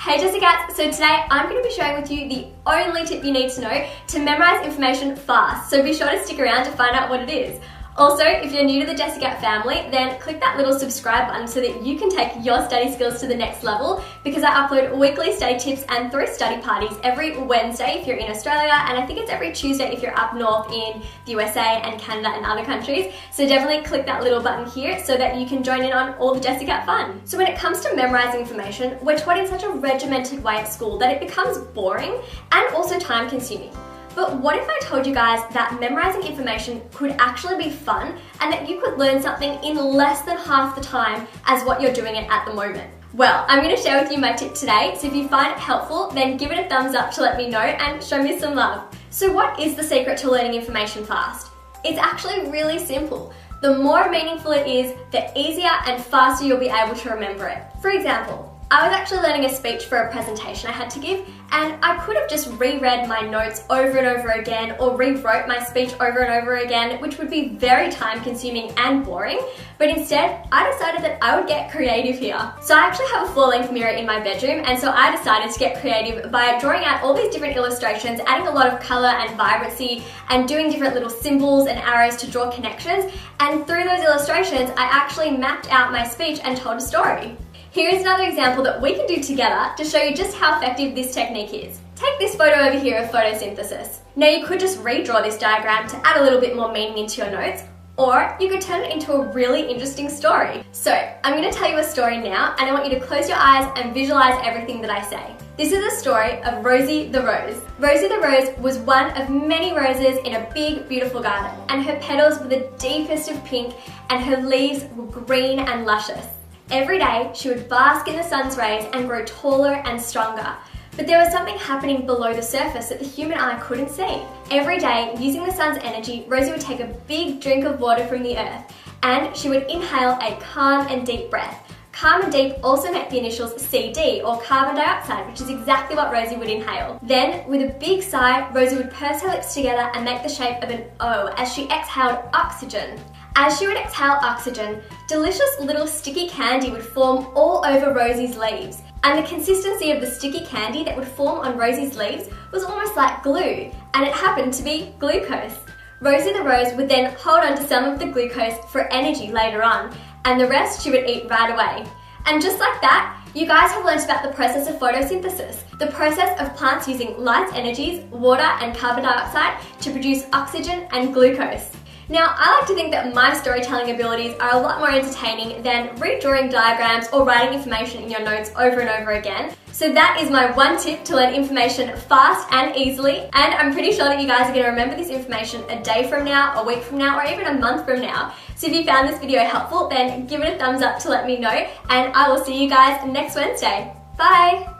Hey Jessicats, so today I'm going to be sharing with you the only tip you need to know to memorize information fast, so be sure to stick around to find out what it is. Also, if you're new to the Jessicat family, then click that little subscribe button so that you can take your study skills to the next level, because I upload weekly study tips and 3 study parties every Wednesday if you're in Australia, and I think it's every Tuesday if you're up north in the USA and Canada and other countries. So definitely click that little button here so that you can join in on all the Jessicat fun. So when it comes to memorizing information, we're taught in such a regimented way at school that it becomes boring and also time consuming. But what if I told you guys that memorizing information could actually be fun and that you could learn something in less than half the time as what you're doing it at the moment? Well, I'm going to share with you my tip today, so if you find it helpful, then give it a thumbs up to let me know and show me some love. So what is the secret to learning information fast? It's actually really simple. The more meaningful it is, the easier and faster you'll be able to remember it. For example, I was actually learning a speech for a presentation I had to give, and I could have just reread my notes over and over again or rewrote my speech over and over again, which would be very time consuming and boring, but instead I decided that I would get creative here. So I actually have a full-length mirror in my bedroom, and so I decided to get creative by drawing out all these different illustrations, adding a lot of colour and vibrancy and doing different little symbols and arrows to draw connections, and through those illustrations I actually mapped out my speech and told a story. Here's another example that we can do together to show you just how effective this technique is. Take this photo over here of photosynthesis. Now you could just redraw this diagram to add a little bit more meaning into your notes, or you could turn it into a really interesting story. So I'm going to tell you a story now, and I want you to close your eyes and visualize everything that I say. This is a story of Rosie the Rose. Rosie the Rose was one of many roses in a big, beautiful garden, and her petals were the deepest of pink and her leaves were green and luscious. Every day, she would bask in the sun's rays and grow taller and stronger. But there was something happening below the surface that the human eye couldn't see. Every day, using the sun's energy, Rosie would take a big drink of water from the earth, and she would inhale a calm and deep breath. Calm and deep also make the initials CD, or carbon dioxide, which is exactly what Rosie would inhale. Then, with a big sigh, Rosie would purse her lips together and make the shape of an O as she exhaled oxygen. As she would exhale oxygen, delicious little sticky candy would form all over Rosie's leaves. And the consistency of the sticky candy that would form on Rosie's leaves was almost like glue, and it happened to be glucose. Rosie the Rose would then hold on to some of the glucose for energy later on, and the rest she would eat right away. And just like that, you guys have learnt about the process of photosynthesis, the process of plants using light's energies, water and carbon dioxide to produce oxygen and glucose. Now, I like to think that my storytelling abilities are a lot more entertaining than redrawing diagrams or writing information in your notes over and over again. So that is my one tip to learn information fast and easily, and I'm pretty sure that you guys are going to remember this information a day from now, a week from now, or even a month from now. So if you found this video helpful, then give it a thumbs up to let me know, and I will see you guys next Wednesday. Bye!